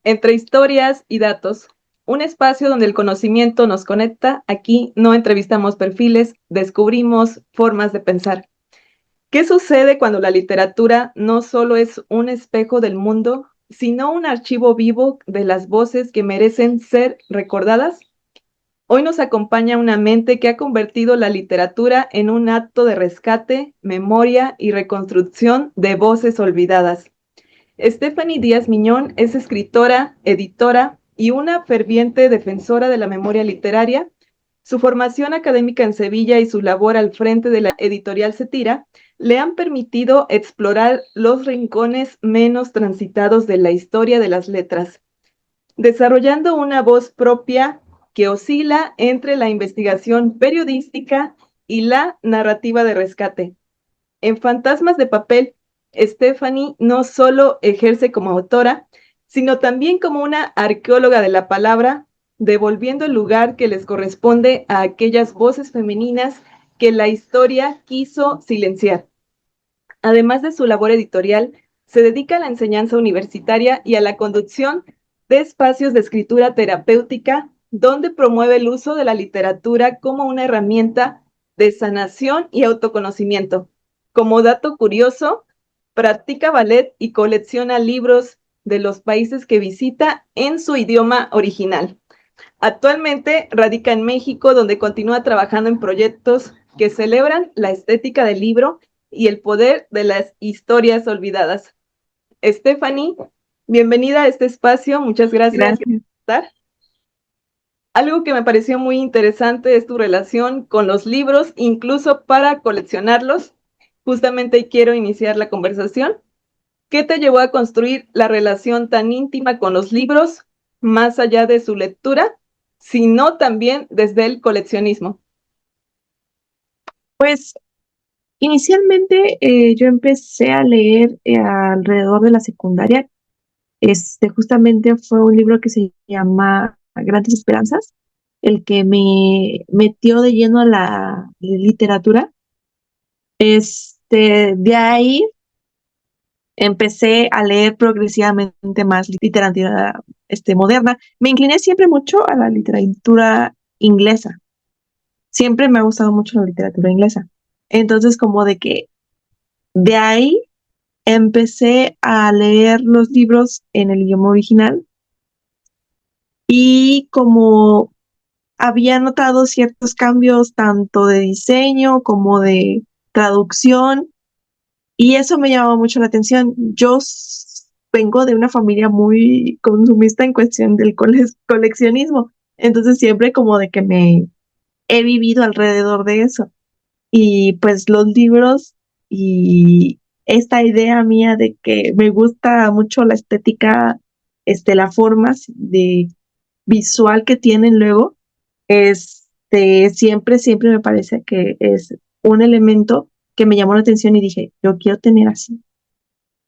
Entre historias y datos, un espacio donde el conocimiento nos conecta. Aquí no entrevistamos perfiles, descubrimos formas de pensar. ¿Qué sucede cuando la literatura no solo es un espejo del mundo, sino un archivo vivo de las voces que merecen ser recordadas? Hoy nos acompaña una mente que ha convertido la literatura en un acto de rescate, memoria y reconstrucción de voces olvidadas. Stephanie Díaz Miñón es escritora, editora y una ferviente defensora de la memoria literaria. Su formación académica en Sevilla y su labor al frente de la editorial Cetira le han permitido explorar los rincones menos transitados de la historia de las letras, desarrollando una voz propia que oscila entre la investigación periodística y la narrativa de rescate. En Fantasmas de Papel, Stephanie no solo ejerce como autora, sino también como una arqueóloga de la palabra, devolviendo el lugar que les corresponde a aquellas voces femeninas que la historia quiso silenciar. Además de su labor editorial, se dedica a la enseñanza universitaria y a la conducción de espacios de escritura terapéutica, donde promueve el uso de la literatura como una herramienta de sanación y autoconocimiento. Como dato curioso, practica ballet y colecciona libros de los países que visita en su idioma original. Actualmente radica en México, donde continúa trabajando en proyectos que celebran la estética del libro y el poder de las historias olvidadas. Stephanie, bienvenida a este espacio. Muchas gracias por Gracias. estar. Algo que me pareció muy interesante es tu relación con los libros, incluso para coleccionarlos. Justamente quiero iniciar la conversación. ¿Qué te llevó a construir la relación tan íntima con los libros, más allá de su lectura, sino también desde el coleccionismo? Pues inicialmente yo empecé a leer alrededor de la secundaria. Justamente fue un libro que se llama Grandes Esperanzas, el que me metió de lleno a la literatura. De ahí empecé a leer progresivamente más literatura moderna. Me incliné siempre mucho a la literatura inglesa. Siempre me ha gustado mucho la literatura inglesa. Entonces, como de que de ahí empecé a leer los libros en el idioma original y como había notado ciertos cambios tanto de diseño como de traducción y eso me llamaba mucho la atención. Vengo de una familia muy consumista en cuestión del coleccionismo, entonces siempre como de que me he vivido alrededor de eso. Y pues los libros y esta idea mía de que me gusta mucho la estética, la forma de visual que tienen luego, siempre me parece que es un elemento que me llamó la atención y dije, yo quiero tener así.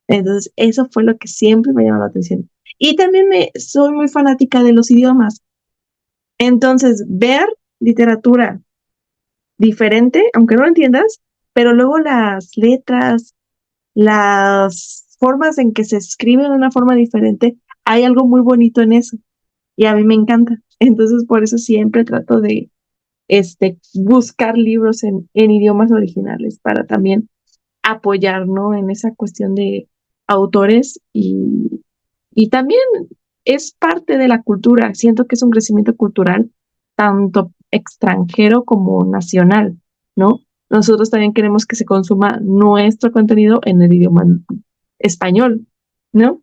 Entonces, eso fue lo que siempre me llamó la atención. Y también soy muy fanática de los idiomas. Entonces, ver literatura diferente, aunque no lo entiendas, pero luego las letras, las formas en que se escriben de una forma diferente, hay algo muy bonito en eso y a mí me encanta. Entonces, por eso siempre trato de buscar libros en idiomas originales para también apoyar, ¿no? En esa cuestión de autores y también es parte de la cultura. Siento que es un crecimiento cultural tanto extranjero como nacional, ¿no? Nosotros también queremos que se consuma nuestro contenido en el idioma español, ¿no?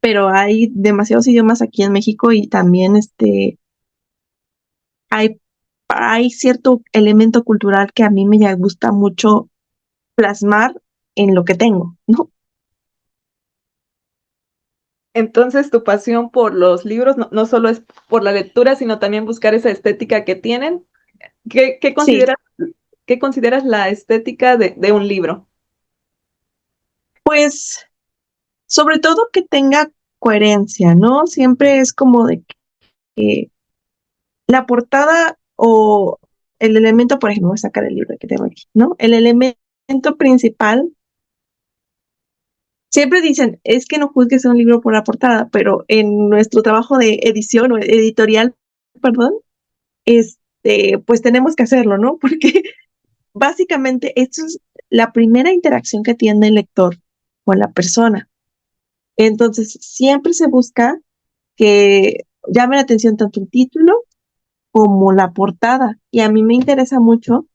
Pero hay demasiados idiomas aquí en México y también hay, hay cierto elemento cultural que a mí me gusta mucho plasmar en lo que tengo, ¿no? Entonces, tu pasión por los libros no solo es por la lectura, sino también buscar esa estética que tienen. ¿Qué Sí, consideras, qué consideras la estética de un libro? pues sobre todo que tenga coherencia, ¿no? Siempre es como de que la portada o el elemento, por ejemplo, voy a sacar el libro que tengo aquí, ¿no? El elemento principal siempre dicen, es que no juzgues un libro por la portada, pero en nuestro trabajo de edición o editorial, perdón, pues tenemos que hacerlo, ¿no? Porque básicamente esto es la primera interacción que tiene el lector con la persona. Entonces, siempre se busca que llame la atención tanto el título como la portada. Y a mí me interesa mucho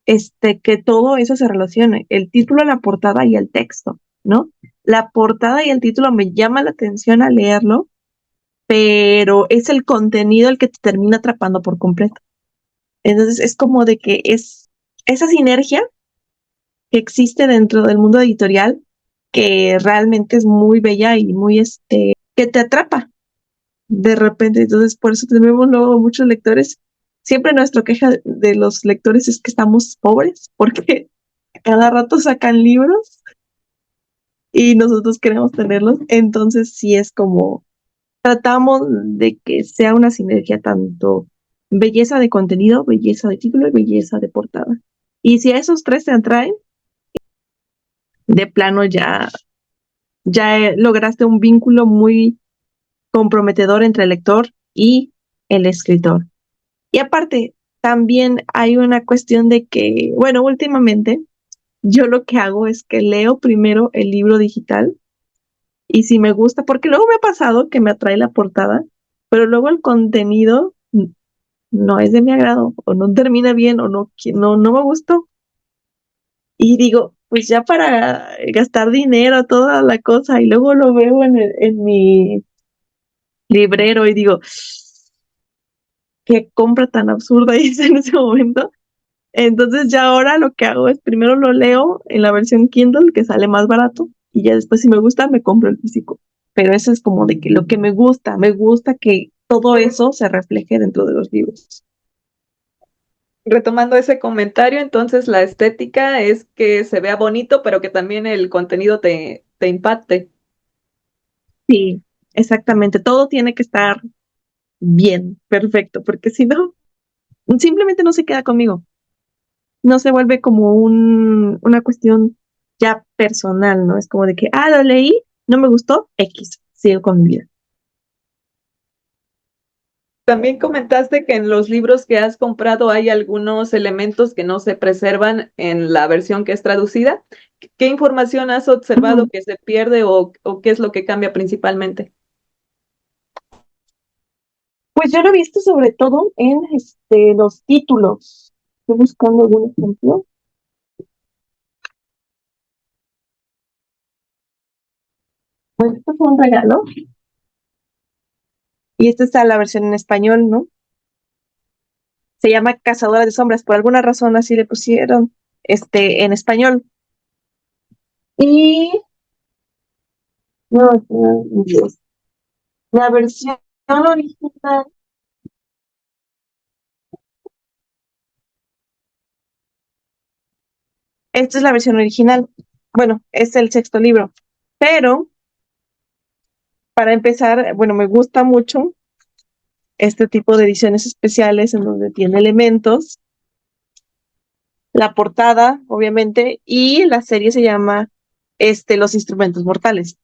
que todo eso se relacione, el título, la portada y el texto, ¿no? La portada y el título me llama la atención al leerlo, pero es el contenido el que te termina atrapando por completo. Entonces es como de que es esa sinergia que existe dentro del mundo editorial que realmente es muy bella y muy que te atrapa de repente. Entonces, por eso tenemos luego muchos lectores. Siempre nuestra queja de los lectores es que estamos pobres, porque a cada rato sacan libros y nosotros queremos tenerlos. Entonces, sí es como tratamos de que sea una sinergia tanto belleza de contenido, belleza de título y belleza de portada. Y si a esos tres te atraen, de plano ya lograste un vínculo muy comprometedor entre el lector y el escritor. Y aparte, también hay una cuestión de que, bueno, últimamente yo lo que hago es que leo primero el libro digital y si me gusta, porque luego me ha pasado que me atrae la portada, pero luego el contenido no es de mi agrado o no termina bien o no me gustó. Y digo, pues ya para gastar dinero, toda la cosa, y luego lo veo en mi librero y digo, qué compra tan absurda hice en ese momento. Entonces ya ahora lo que hago es primero lo leo en la versión Kindle, que sale más barato, y ya después si me gusta me compro el físico. Pero eso es como de que lo que me gusta que todo eso se refleje dentro de los libros. Retomando ese comentario, entonces la estética es que se vea bonito, pero que también el contenido te impacte. Sí, exactamente. Todo tiene que estar bien, perfecto, porque si no, simplemente no se queda conmigo. No se vuelve como una cuestión ya personal, ¿no? Es como de que, lo leí, no me gustó, X, sigo con mi vida. También comentaste que en los libros que has comprado hay algunos elementos que no se preservan en la versión que es traducida. ¿Qué información has observado Ujú. que se pierde o qué es lo que cambia principalmente? Pues yo lo he visto sobre todo en los títulos. Estoy buscando algún ejemplo. Pues esto fue un regalo y esta está la versión en español, ¿no? Se llama Cazadora de Sombras, por alguna razón así le pusieron en español. Y no, no, Dios. La versión original, esta es la versión original. Bueno, es el sexto libro. Pero para empezar, bueno, me gusta mucho este tipo de ediciones especiales en donde tiene elementos, la portada, obviamente, y la serie se llama Los Instrumentos Mortales.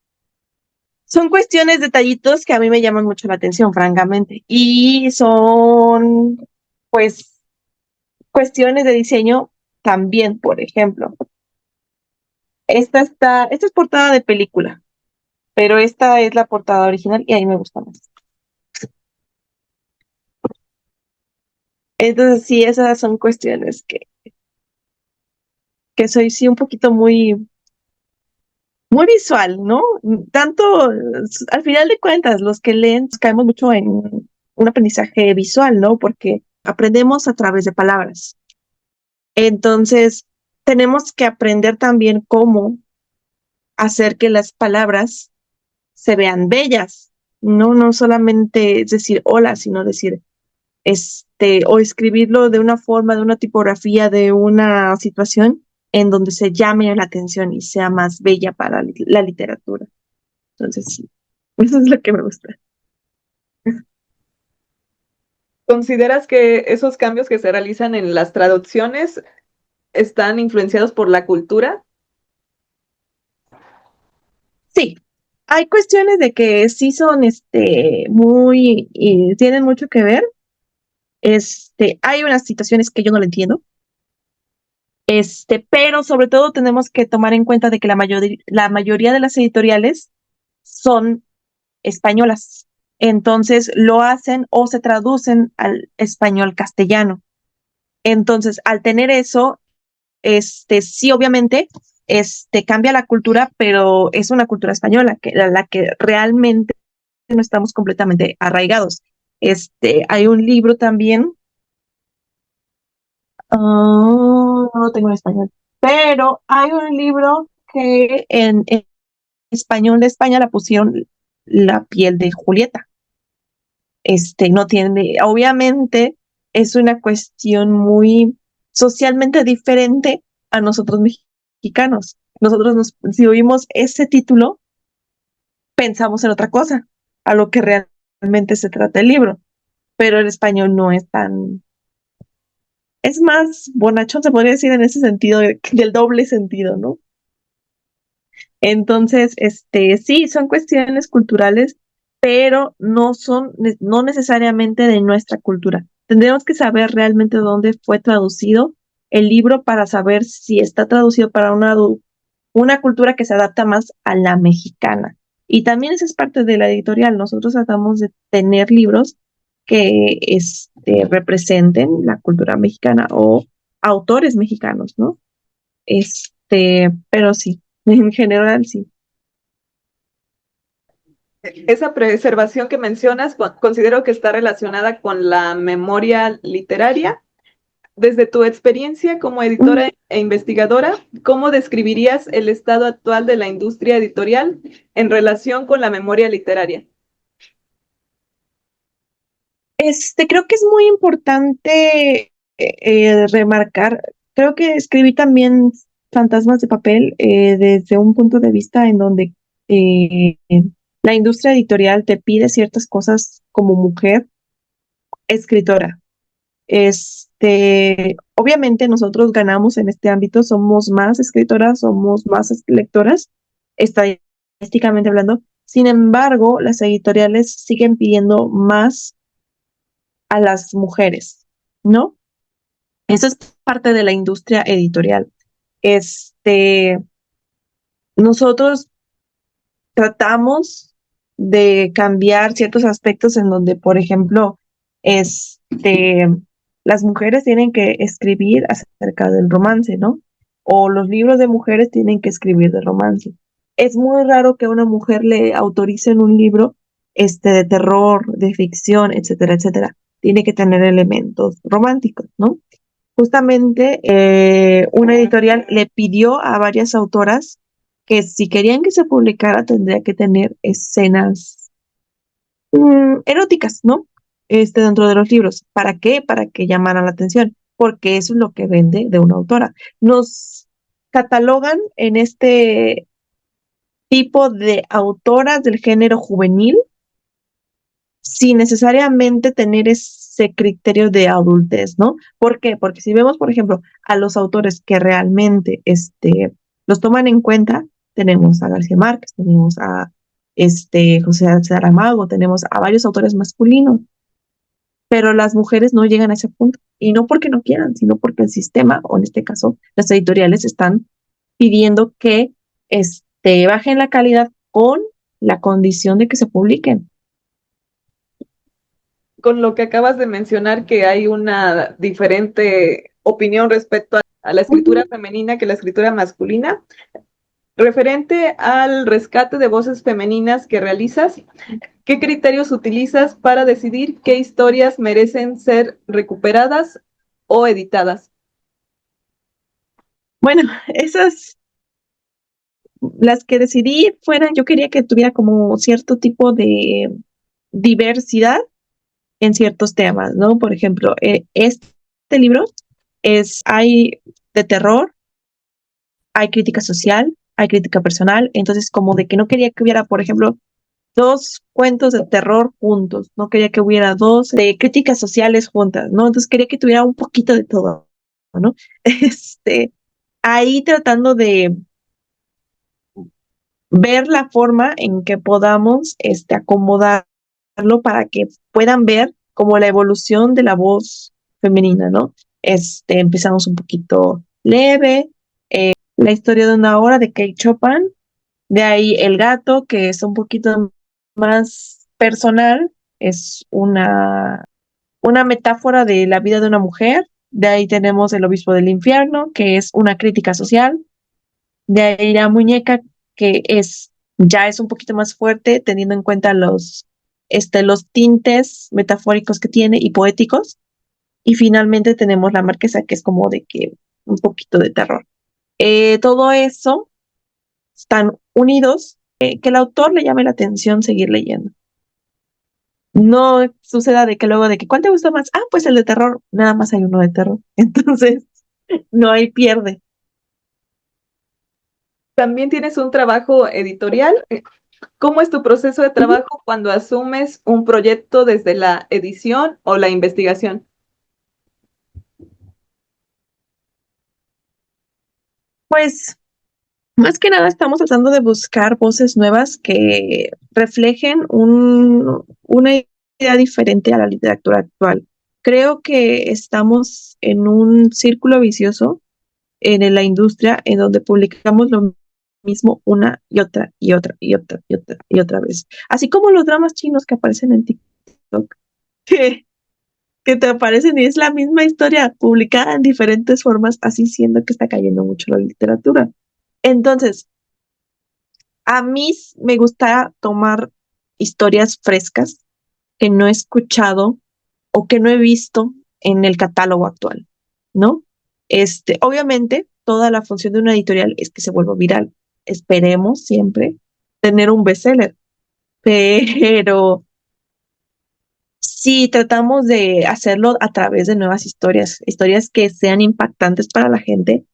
Son cuestiones, detallitos que a mí me llaman mucho la atención, francamente. Y son, pues, cuestiones de diseño también, por ejemplo. Esta es portada de película, pero esta es la portada original y a mí me gusta más. Entonces, sí, esas son cuestiones que soy sí un poquito muy visual, ¿no? Tanto, al final de cuentas, los que leen caemos mucho en un aprendizaje visual, ¿no? Porque aprendemos a través de palabras. Entonces, tenemos que aprender también cómo hacer que las palabras se vean bellas, ¿no? No solamente es decir hola, sino decir o escribirlo de una forma, de una tipografía, de una situación en donde se llame la atención y sea más bella para la literatura. Entonces, sí, eso es lo que me gusta. ¿Consideras que esos cambios que se realizan en las traducciones están influenciados por la cultura? Sí, hay cuestiones de que sí son muy y tienen mucho que ver. Hay unas situaciones que yo no lo entiendo. Pero sobre todo tenemos que tomar en cuenta de que la mayoría de las editoriales son españolas. Entonces lo hacen o se traducen al español castellano. Entonces, al tener eso, sí, obviamente, cambia la cultura, pero es una cultura española, la que realmente no estamos completamente arraigados. Hay un libro también, no lo tengo en español, pero hay un libro que en español de España la pusieron La piel de Julieta. No tiene, obviamente es una cuestión muy socialmente diferente a nosotros mexicanos. Si oímos ese título, pensamos en otra cosa, a lo que realmente se trata el libro, pero el español no es tan, es más bonachón, se podría decir en ese sentido, del doble sentido, ¿no? Entonces, sí, son cuestiones culturales, pero no necesariamente de nuestra cultura. Tendríamos que saber realmente dónde fue traducido el libro para saber si está traducido para una cultura que se adapta más a la mexicana. Y también esa es parte de la editorial. Nosotros tratamos de tener libros que representen la cultura mexicana o autores mexicanos, ¿no? Pero sí, en general sí. Esa preservación que mencionas, considero que está relacionada con la memoria literaria. Desde tu experiencia como Mm, editora e investigadora, ¿cómo describirías el estado actual de la industria editorial en relación con la memoria literaria? Creo que es muy importante remarcar, creo que escribí también Fantasmas de Papel desde un punto de vista en donde eh, la industria editorial te pide ciertas cosas como mujer escritora. Obviamente nosotros ganamos en este ámbito, somos más escritoras, somos más lectoras, estadísticamente hablando. Sin embargo, las editoriales siguen pidiendo más a las mujeres, ¿no? Eso es parte de la industria editorial. Este, Nosotros tratamos de cambiar ciertos aspectos en donde, por ejemplo, las mujeres tienen que escribir acerca del romance, ¿no? O los libros de mujeres tienen que escribir de romance. Es muy raro que a una mujer le autoricen un libro, de terror, de ficción, etcétera, etcétera. Tiene que tener elementos románticos, ¿no? Justamente una editorial le pidió a varias autoras que si querían que se publicara tendría que tener escenas eróticas, ¿no? Dentro de los libros. ¿Para qué? Para que llamaran la atención, porque eso es lo que vende de una autora. Nos catalogan en este tipo de autoras del género juvenil sin necesariamente tener ese criterio de adultez, ¿no? ¿Por qué? Porque si vemos, por ejemplo, a los autores que realmente los toman en cuenta, tenemos a García Márquez, tenemos a José Saramago, tenemos a varios autores masculinos, pero las mujeres no llegan a ese punto. Y no porque no quieran, sino porque el sistema, o en este caso, las editoriales están pidiendo que bajen la calidad con la condición de que se publiquen. Con lo que acabas de mencionar, que hay una diferente opinión respecto a la escritura Ujú. femenina que la escritura masculina. Referente al rescate de voces femeninas que realizas, ¿qué criterios utilizas para decidir qué historias merecen ser recuperadas o editadas? Bueno, esas, las que decidí fueran, yo quería que tuviera como cierto tipo de diversidad en ciertos temas, ¿no? Por ejemplo, este libro hay de terror, hay crítica social, hay crítica personal, entonces como de que no quería que hubiera, por ejemplo, dos cuentos de terror juntos, no quería que hubiera dos de críticas sociales juntas, ¿no? Entonces quería que tuviera un poquito de todo, ¿no? Ahí tratando ver la forma en que podamos acomodarlo para que puedan ver como la evolución de la voz femenina, ¿no? Empezamos un poquito leve, la historia de una hora de Kate Chopin, de ahí El gato, que es un poquito más personal, es una metáfora de la vida de una mujer. De ahí tenemos El obispo del infierno, que es una crítica social. De ahí La muñeca, que ya es un poquito más fuerte, teniendo en cuenta los tintes metafóricos que tiene y poéticos. Y finalmente tenemos La marquesa, que es como de que un poquito de terror. Todo eso están unidos, que el autor le llame la atención seguir leyendo. No suceda de que luego de que, ¿cuál te gustó más? Ah, pues el de terror. Nada más hay uno de terror. Entonces, no hay pierde. También tienes un trabajo editorial. ¿Cómo es tu proceso de trabajo cuando asumes un proyecto desde la edición o la investigación? Pues, más que nada estamos tratando de buscar voces nuevas que reflejen una idea diferente a la literatura actual. Creo que estamos en un círculo vicioso en la industria en donde publicamos lo mismo una y otra y otra y otra y otra y otra vez. Así como los dramas chinos que aparecen en TikTok, que, que te aparecen y es la misma historia publicada en diferentes formas, así siendo que está cayendo mucho la literatura. Entonces, a mí me gusta tomar historias frescas que no he escuchado o que no he visto en el catálogo actual, ¿no? Obviamente, toda la función de una editorial es que se vuelva viral. Esperemos siempre tener un bestseller, pero sí tratamos de hacerlo a través de nuevas historias, historias que sean impactantes para la gente,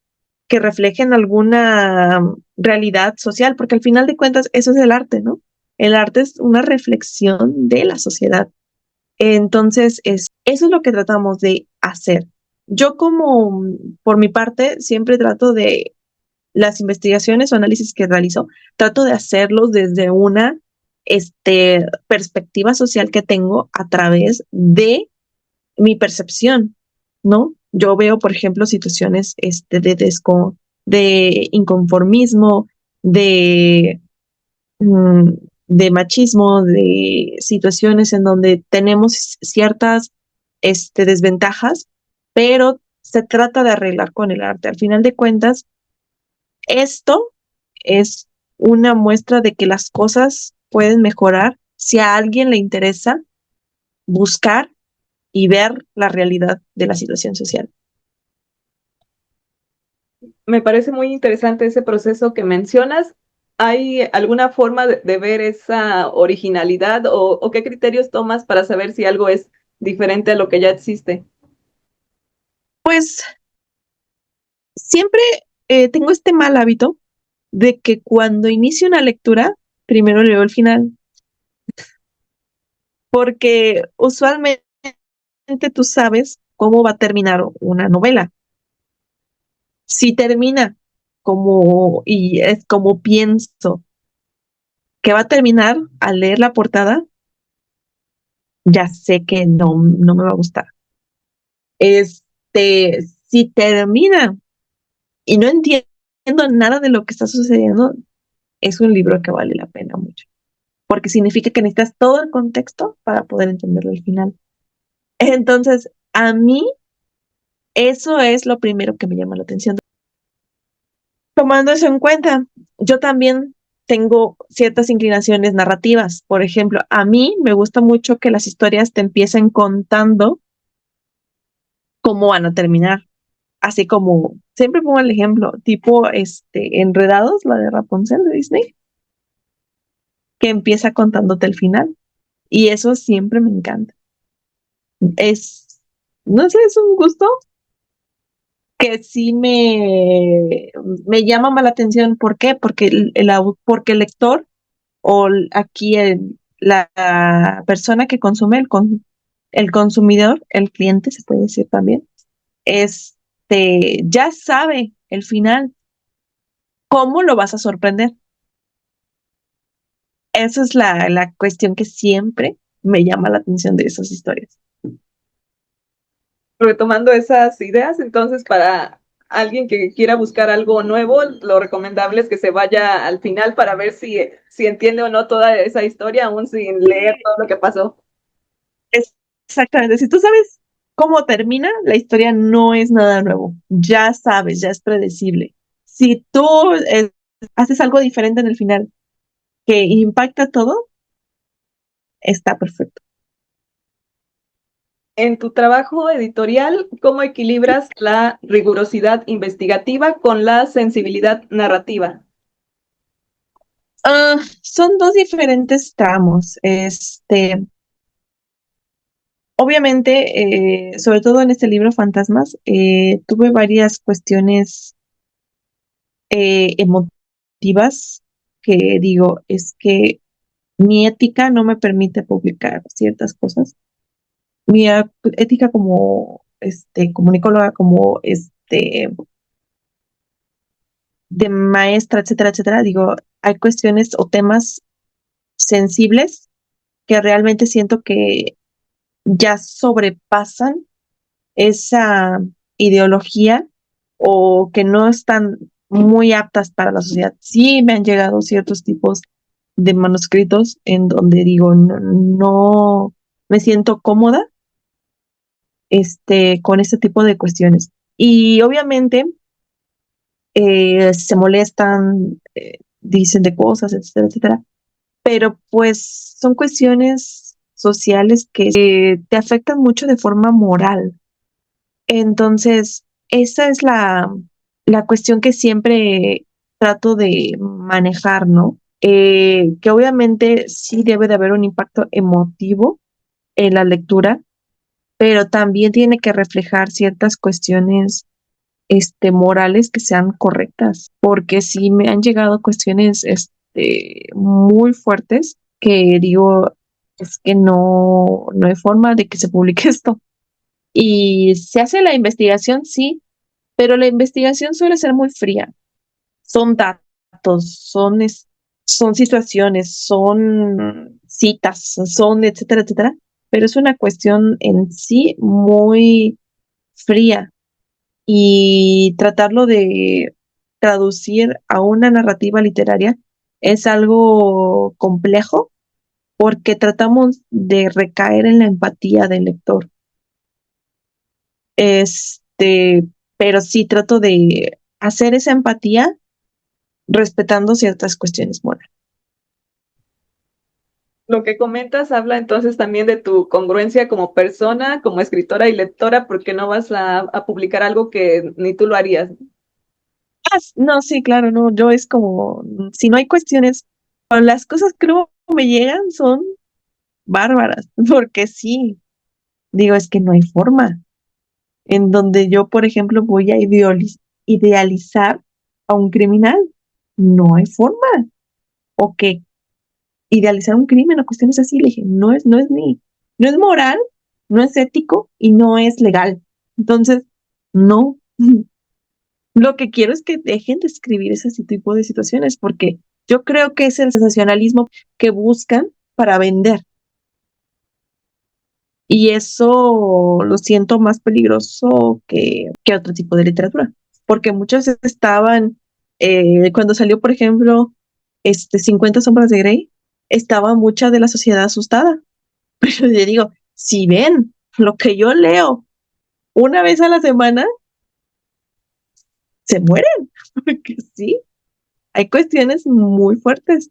que reflejen alguna realidad social, porque al final de cuentas eso es el arte, ¿no? El arte es una reflexión de la sociedad. Entonces, eso es lo que tratamos de hacer. Yo como, por mi parte, siempre trato de las investigaciones o análisis que realizo, trato de hacerlos desde una perspectiva social que tengo a través de mi percepción, ¿no? Yo veo, por ejemplo, situaciones de inconformismo, de mm, de machismo, de situaciones en donde tenemos ciertas desventajas, pero se trata de arreglar con el arte. Al final de cuentas, esto es una muestra de que las cosas pueden mejorar si a alguien le interesa buscar y ver la realidad de la situación social. Me parece muy interesante ese proceso que mencionas. ¿Hay alguna forma de ver esa originalidad o qué criterios tomas para saber si algo es diferente a lo que ya existe? Pues siempre tengo este mal hábito de que cuando inicio una lectura, primero leo el final, porque usualmente tú sabes cómo va a terminar una novela. Si termina y es como pienso que va a terminar al leer la portada, ya sé que no me va a gustar. Si termina y no entiendo nada de lo que está sucediendo, es un libro que vale la pena mucho, porque significa que necesitas todo el contexto para poder entenderlo al final. Entonces, a mí eso es lo primero que me llama la atención. Tomando eso en cuenta, yo también tengo ciertas inclinaciones narrativas. Por ejemplo, a mí me gusta mucho que las historias te empiecen contando cómo van a terminar. Así como, siempre pongo el ejemplo, tipo Enredados, la de Rapunzel de Disney, que empieza contándote el final. Y eso siempre me encanta. Es, no sé, es un gusto que sí me llama más la atención. ¿Por qué? Porque porque el lector aquí la persona que consume, el consumidor, el cliente, se puede decir también, ya sabe el final, cómo lo vas a sorprender. esa es la cuestión que siempre me llama la atención de esas historias. Retomando esas ideas, entonces para alguien que quiera buscar algo nuevo, lo recomendable es que se vaya al final para ver si entiende o no toda esa historia, aún sin leer todo lo que pasó. Exactamente, si tú sabes cómo termina, la historia no es nada nuevo. Ya sabes, ya es predecible. Si tú haces algo diferente en el final que impacta todo, está perfecto. En tu trabajo editorial, ¿cómo equilibras la rigurosidad investigativa con la sensibilidad narrativa? Son dos diferentes tramos. Obviamente, sobre todo en este libro Fantasmas, tuve varias cuestiones emotivas que digo, es que mi ética no me permite publicar ciertas cosas. Mi ética como comunicóloga, como de maestra, etcétera, etcétera, digo, hay cuestiones o temas sensibles que realmente siento que ya sobrepasan esa ideología o que no están muy aptas para la sociedad. Sí me han llegado ciertos tipos de manuscritos en donde digo, no, no me siento cómoda con este tipo de cuestiones. Y obviamente se molestan, dicen de cosas, etcétera, etcétera, pero pues son cuestiones sociales que te afectan mucho de forma moral. Entonces, esa es la cuestión que siempre trato de manejar, ¿no? Que obviamente sí debe de haber un impacto emotivo en la lectura, pero también tiene que reflejar ciertas cuestiones, morales que sean correctas, porque sí me han llegado cuestiones, muy fuertes que digo, es que no, no hay forma de que se publique esto. Y se hace la investigación, sí, pero la investigación suele ser muy fría. Son datos, son situaciones, son citas, son etcétera, etcétera, pero es una cuestión en sí muy fría y tratarlo de traducir a una narrativa literaria es algo complejo porque tratamos de recaer en la empatía del lector. Pero sí trato de hacer esa empatía respetando ciertas cuestiones morales. Lo que comentas habla entonces también de tu congruencia como persona, como escritora y lectora, porque no vas a publicar algo que ni tú lo harías. No, sí, claro, no, yo es como, si no hay cuestiones, o las cosas que luego me llegan son bárbaras, porque sí, digo, es que no hay forma en donde yo, por ejemplo, voy a idealizar a un criminal, no hay forma, o que idealizar un crimen o cuestiones así, le dije, no es moral, no es ético y no es legal. Entonces, no. Lo que quiero es que dejen de escribir ese tipo de situaciones, porque yo creo que es el sensacionalismo que buscan para vender. Y eso lo siento más peligroso que otro tipo de literatura, porque muchos estaban, cuando salió, por ejemplo, 50 sombras de Grey, estaba mucha de la sociedad asustada. Pero yo digo, si ven lo que yo leo una vez a la semana, se mueren, porque sí, hay cuestiones muy fuertes.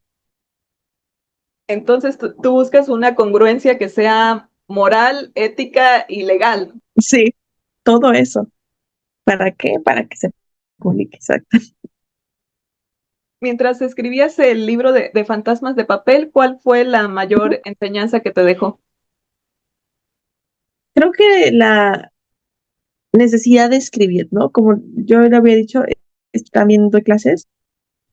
Entonces tú buscas una congruencia que sea moral, ética y legal. Sí, todo eso. ¿Para qué? Para que se publique, exacto. Mientras escribías el libro de Fantasmas de Papel, ¿cuál fue la mayor enseñanza que te dejó? Creo que la necesidad de escribir, ¿no? Como yo le había dicho, también doy clases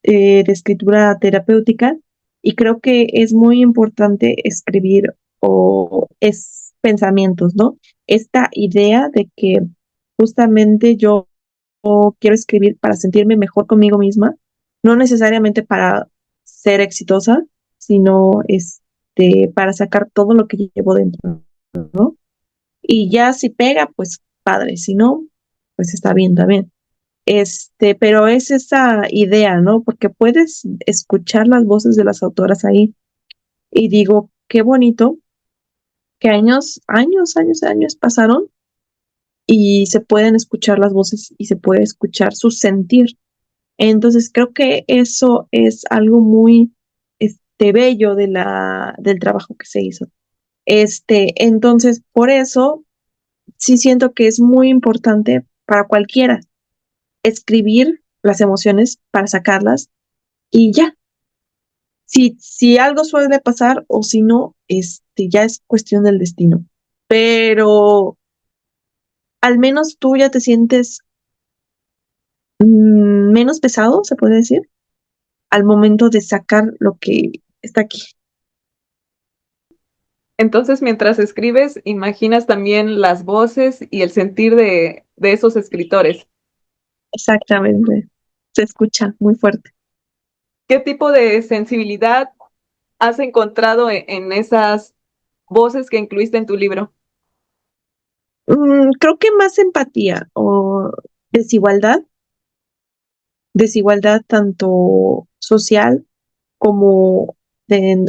de escritura terapéutica y creo que es muy importante escribir o es pensamientos, ¿no? Esta idea de que justamente yo quiero escribir para sentirme mejor conmigo misma, no necesariamente para ser exitosa, sino para sacar todo lo que llevo dentro, ¿no? Y ya si pega, pues padre, si no, pues está bien también. Pero es esa idea, ¿no? Porque puedes escuchar las voces de las autoras ahí y digo, qué bonito que años pasaron y se pueden escuchar las voces y se puede escuchar su sentir. Entonces creo que eso es algo muy bello del trabajo que se hizo. Entonces, por eso sí siento que es muy importante para cualquiera escribir las emociones para sacarlas y ya. Si algo suele pasar o si no, ya es cuestión del destino. Pero al menos tú ya te sientes menos pesado, se puede decir, al momento de sacar lo que está aquí. Entonces, mientras escribes, imaginas también las voces y el sentir de esos escritores. Exactamente. Se escucha muy fuerte. ¿Qué tipo de sensibilidad has encontrado en esas voces que incluiste en tu libro? Creo que más empatía o desigualdad, desigualdad tanto social como de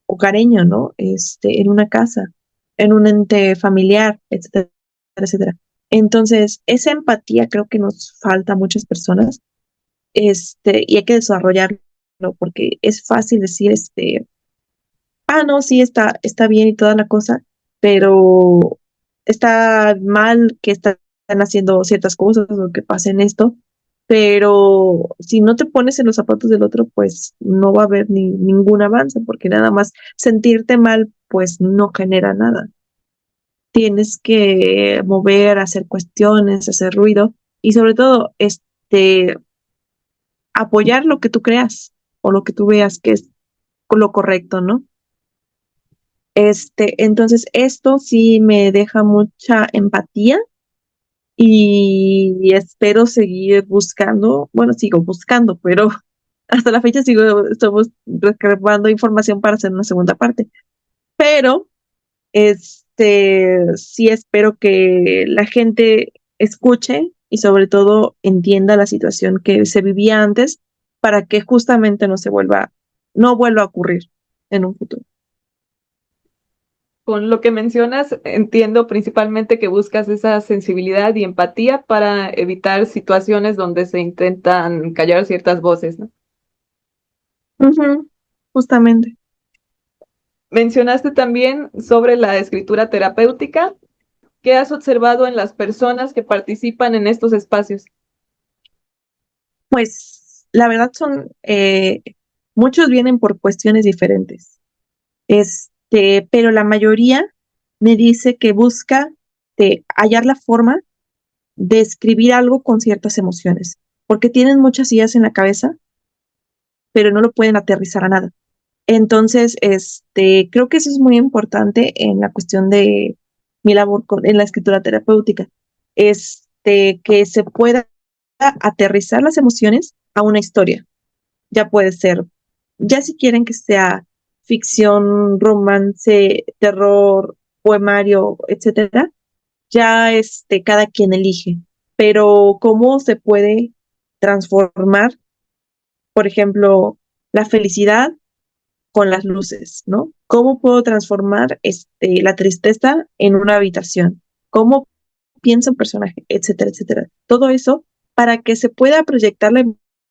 hogareño, ¿no? En una casa, en un ente familiar, etcétera, etcétera. Entonces, esa empatía creo que nos falta a muchas personas, y hay que desarrollarlo, porque es fácil decir, no, sí, está bien y toda la cosa, pero está mal que están haciendo ciertas cosas o que pasen esto, pero si no te pones en los zapatos del otro, pues no va a haber ningún avance, porque nada más sentirte mal, pues no genera nada. Tienes que mover, hacer cuestiones, hacer ruido y sobre todo, apoyar lo que tú creas o lo que tú veas que es lo correcto, ¿no? Entonces esto sí me deja mucha empatía y espero seguir buscando, bueno, sigo buscando, pero hasta la fecha estamos recabando información para hacer una segunda parte. Pero, sí espero que la gente escuche y sobre todo entienda la situación que se vivía antes para que justamente no vuelva a ocurrir en un futuro. Con lo que mencionas, entiendo principalmente que buscas esa sensibilidad y empatía para evitar situaciones donde se intentan callar ciertas voces, ¿no? Ujú, justamente. Mencionaste también sobre la escritura terapéutica. ¿Qué has observado en las personas que participan en estos espacios? Pues la verdad muchos vienen por cuestiones diferentes, pero la mayoría me dice que busca de hallar la forma de escribir algo con ciertas emociones, porque tienen muchas ideas en la cabeza, pero no lo pueden aterrizar a nada. Entonces, creo que eso es muy importante en la cuestión de mi labor en la escritura terapéutica, que se pueda aterrizar las emociones a una historia. Ya puede ser, ya si quieren que sea ficción, romance, terror, poemario, etcétera, ya cada quien elige. Pero cómo se puede transformar, por ejemplo, la felicidad con las luces, ¿no? ¿Cómo puedo transformar la tristeza en una habitación? ¿Cómo piensa un personaje? Etcétera, etcétera. Todo eso para que se pueda proyectar la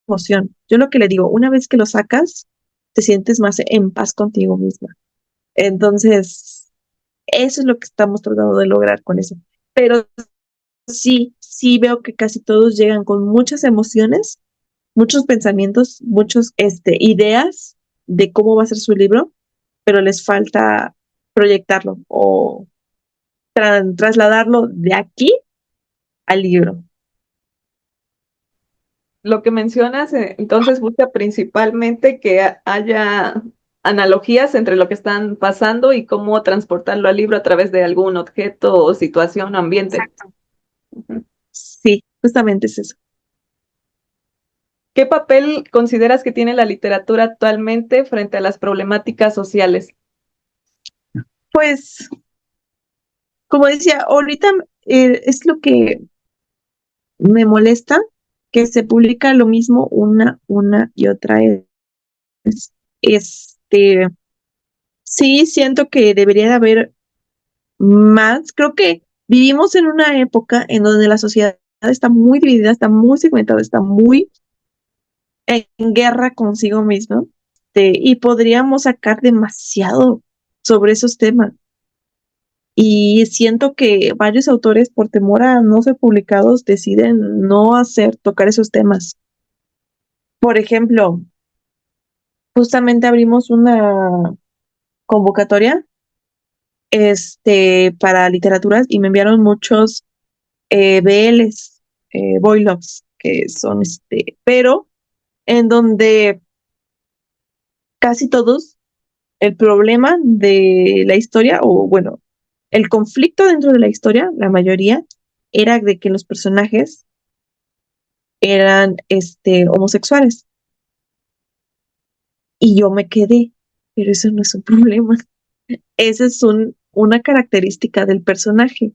emoción. Yo lo que le digo, una vez que lo sacas, te sientes más en paz contigo misma. Entonces, eso es lo que estamos tratando de lograr con eso. Pero sí veo que casi todos llegan con muchas emociones, muchos pensamientos, muchos, ideas de cómo va a ser su libro, pero les falta proyectarlo o trasladarlo de aquí al libro. Lo que mencionas, entonces busca principalmente que haya analogías entre lo que están pasando y cómo transportarlo al libro a través de algún objeto o situación o ambiente. Exacto. Sí, justamente es eso. ¿Qué papel consideras que tiene la literatura actualmente frente a las problemáticas sociales? Pues, como decía, ahorita es lo que me molesta, que se publica lo mismo una y otra vez. Este, sí, siento que debería de haber más. Creo que vivimos en una época en donde la sociedad está muy dividida, está muy segmentada, está muy en guerra consigo misma, y podríamos sacar demasiado sobre esos temas. Y siento que varios autores, por temor a no ser publicados, deciden no tocar esos temas. Por ejemplo, justamente abrimos una convocatoria, para literaturas y me enviaron muchos BLs, Boilogs, que son pero en donde casi todos el problema de la historia, o bueno, el conflicto dentro de la historia, la mayoría, era de que los personajes eran homosexuales. Y yo me quedé, pero eso no es un problema. Esa es una característica del personaje.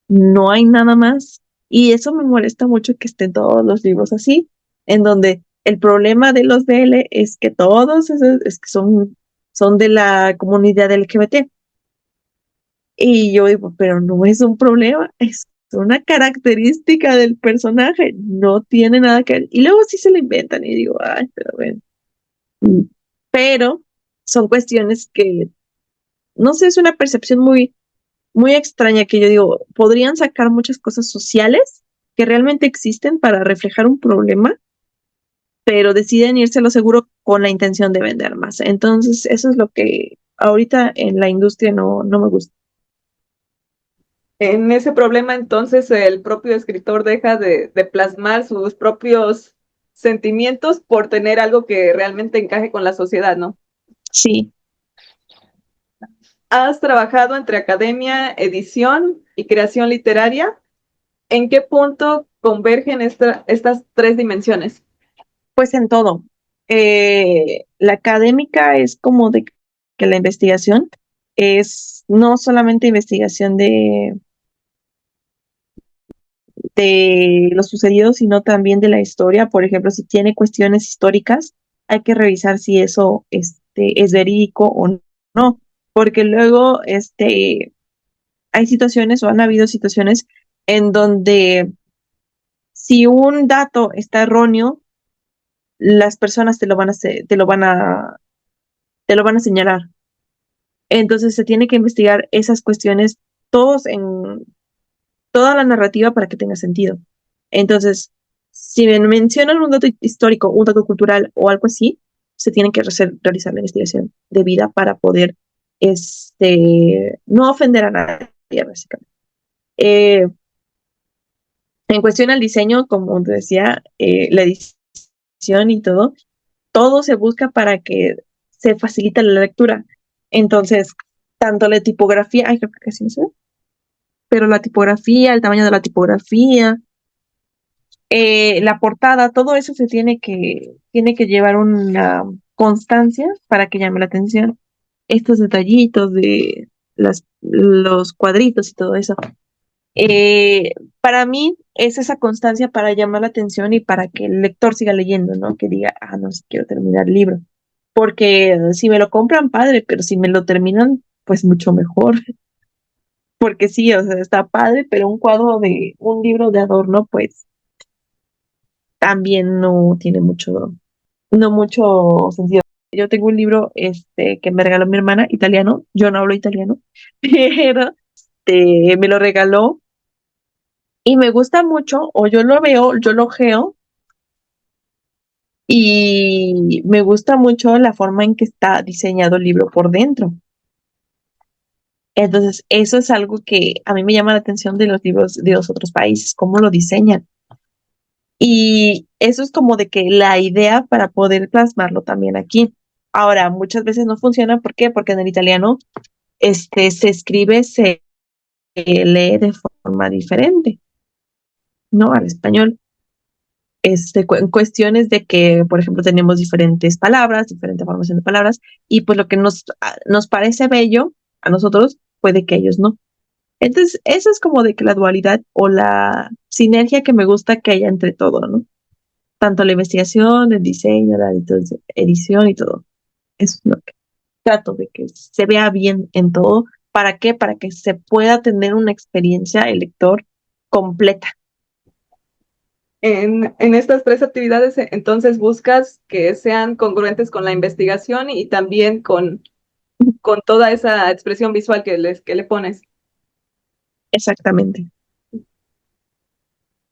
No hay nada más. Y eso me molesta mucho que estén todos los libros así, en donde el problema de los BL es que todos es que son de la comunidad LGBT. Y yo digo, pero no es un problema, es una característica del personaje, no tiene nada que ver. Y luego sí se lo inventan y digo, ay, pero bueno. Mm, Pero son cuestiones que, no sé, es una percepción muy, muy extraña que yo digo, podrían sacar muchas cosas sociales que realmente existen para reflejar un problema, pero deciden irse a lo seguro con la intención de vender más. Entonces, eso es lo que ahorita en la industria no me gusta. En ese problema, entonces, el propio escritor deja de plasmar sus propios sentimientos por tener algo que realmente encaje con la sociedad, ¿no? Sí, ¿Has trabajado entre academia, edición y creación literaria? ¿En qué punto convergen estas tres dimensiones? pues en todo. La académica es como de que la investigación es no solamente investigación de lo sucedido, sino también de la historia. Por ejemplo, si tiene cuestiones históricas, hay que revisar si eso es verídico o no, porque luego hay situaciones o han habido situaciones en donde si un dato está erróneo, las personas te lo van a señalar. Entonces se tiene que investigar esas cuestiones todos en toda la narrativa para que tenga sentido. Entonces, si me mencionan un dato histórico, un dato cultural o algo así, se tiene que realizar la investigación debida para poder no ofender a nadie, básicamente. Eh, en cuestión al diseño, como te decía, la edición y todo se busca para que se facilite la lectura. Entonces, tanto la tipografía, ay, creo que casi no se ve, pero la tipografía, el tamaño de la tipografía, la portada, todo eso tiene que llevar una constancia para que llame la atención. Estos detallitos de los cuadritos y todo eso. Eh, para mí es esa constancia para llamar la atención y para que el lector siga leyendo, ¿no? Que diga, ah, no, sí quiero terminar el libro. Porque si me lo compran, padre, pero si me lo terminan, pues mucho mejor. Porque sí, o sea, está padre, pero un cuadro de un libro de adorno, pues también no tiene no mucho sentido. Yo tengo un libro que me regaló mi hermana, italiano. Yo no hablo italiano, pero me lo regaló y me gusta mucho, o yo lo veo, yo lo geo y me gusta mucho la forma en que está diseñado el libro por dentro. Entonces, eso es algo que a mí me llama la atención de los libros de los otros países, cómo lo diseñan. Y eso es como de que la idea para poder plasmarlo también aquí. Ahora, muchas veces no funciona, ¿por qué? Porque en el italiano, se escribe, se lee de forma diferente, ¿no? Al español. En cuestiones de que, por ejemplo, tenemos diferentes palabras, diferente formación de palabras, y pues lo que nos parece bello a nosotros, puede que a ellos no. Entonces, eso es como de que la dualidad o la sinergia que me gusta que haya entre todo, ¿no? Tanto la investigación, el diseño, la edición y todo. Eso es lo que trato de que se vea bien en todo. ¿Para qué? Para que se pueda tener una experiencia el lector completa. En estas tres actividades, entonces buscas que sean congruentes con la investigación y también con toda esa expresión visual que le pones. Exactamente.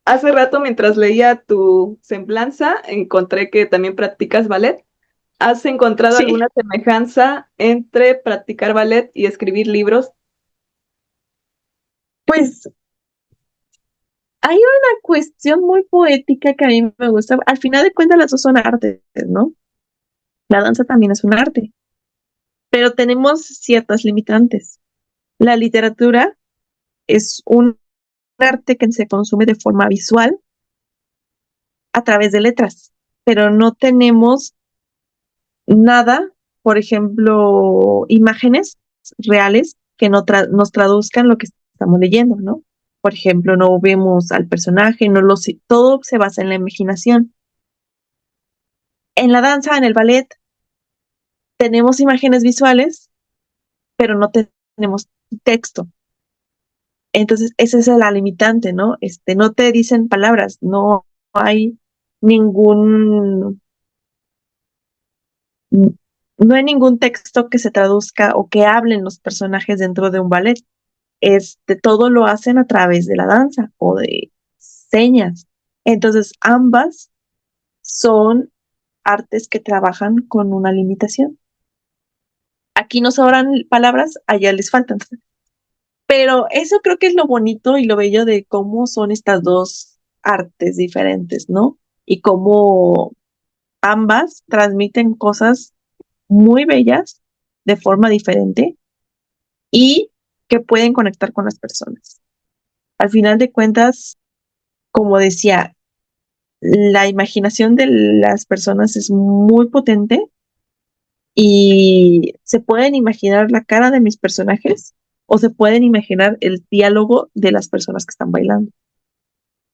Hace rato, mientras leía tu semblanza, encontré que también practicas ballet. ¿Has encontrado Sí, alguna semejanza entre practicar ballet y escribir libros? pues hay una cuestión muy poética que a mí me gusta. Al final de cuentas, las dos son artes, ¿no? La danza también es un arte, pero tenemos ciertas limitantes. La literatura es un arte que se consume de forma visual a través de letras, pero no tenemos nada, por ejemplo, imágenes reales que nos traduzcan lo que estamos leyendo, ¿no? Por ejemplo, no vemos al personaje, todo se basa en la imaginación. En la danza, en el ballet, tenemos imágenes visuales, pero no tenemos texto. Entonces, esa es la limitante, ¿no? No te dicen palabras, no hay ningún, no hay ningún texto que se traduzca o que hablen los personajes dentro de un ballet. Todo lo hacen a través de la danza o de señas. Entonces, ambas son artes que trabajan con una limitación. Aquí nos sobran palabras, allá les faltan. Pero eso creo que es lo bonito y lo bello de cómo son estas dos artes diferentes, ¿no? Y cómo ambas transmiten cosas muy bellas de forma diferente y que pueden conectar con las personas. Al final de cuentas, como decía, la imaginación de las personas es muy potente y se pueden imaginar la cara de mis personajes o se pueden imaginar el diálogo de las personas que están bailando.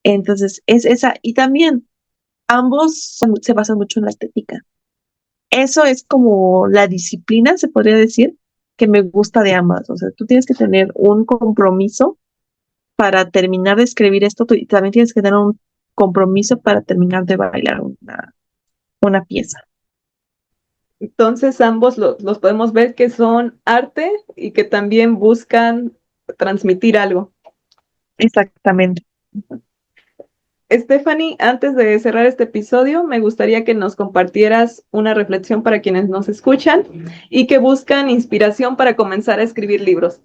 Entonces, es esa. Y también se basan mucho en la estética. Eso es como la disciplina, se podría decir, que me gusta de ambas. O sea, tú tienes que tener un compromiso para terminar de escribir esto y también tienes que tener un compromiso para terminar de bailar una pieza. Entonces, ambos los podemos ver que son arte y que también buscan transmitir algo. Exactamente. Stephanie, antes de cerrar este episodio, me gustaría que nos compartieras una reflexión para quienes nos escuchan y que buscan inspiración para comenzar a escribir libros.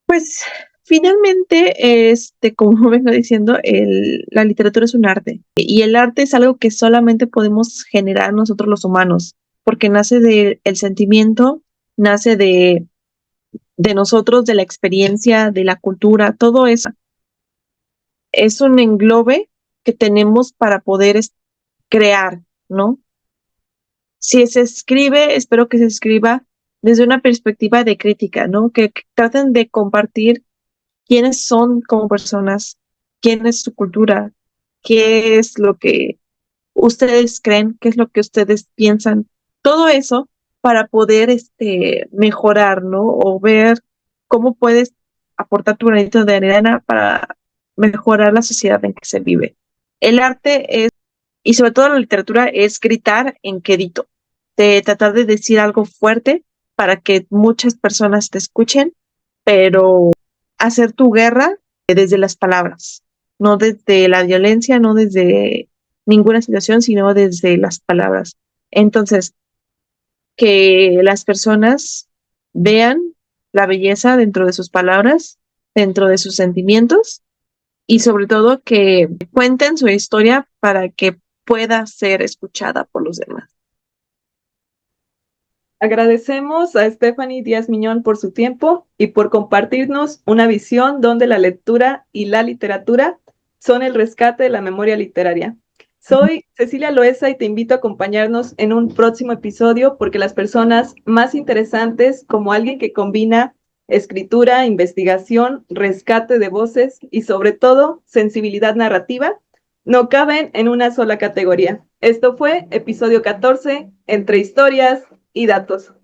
Pues finalmente, como vengo diciendo, la literatura es un arte y el arte es algo que solamente podemos generar nosotros los humanos, porque nace del sentimiento, nace de nosotros, de la experiencia, de la cultura, todo eso. Es un englobe que tenemos para poder crear, ¿no? Si se escribe, espero que se escriba desde una perspectiva de crítica, ¿no? Que traten de compartir quiénes son como personas, quién es su cultura, qué es lo que ustedes creen, qué es lo que ustedes piensan, todo eso para poder mejorar, ¿no? O ver cómo puedes aportar tu granito de arena para mejorar la sociedad en que se vive. El arte es, y sobre todo la literatura, es gritar en quedito, de tratar de decir algo fuerte para que muchas personas te escuchen, pero hacer tu guerra desde las palabras, no desde la violencia, no desde ninguna situación, sino desde las palabras. Entonces, que las personas vean la belleza dentro de sus palabras, dentro de sus sentimientos y sobre todo que cuenten su historia para que pueda ser escuchada por los demás. Agradecemos a Stephanie Díaz Miñón por su tiempo y por compartirnos una visión donde la lectura y la literatura son el rescate de la memoria literaria. Soy Cecilia Loesa y te invito a acompañarnos en un próximo episodio porque las personas más interesantes, como alguien que combina escritura, investigación, rescate de voces y sobre todo sensibilidad narrativa, no caben en una sola categoría. Esto fue episodio 14, entre historias y datos.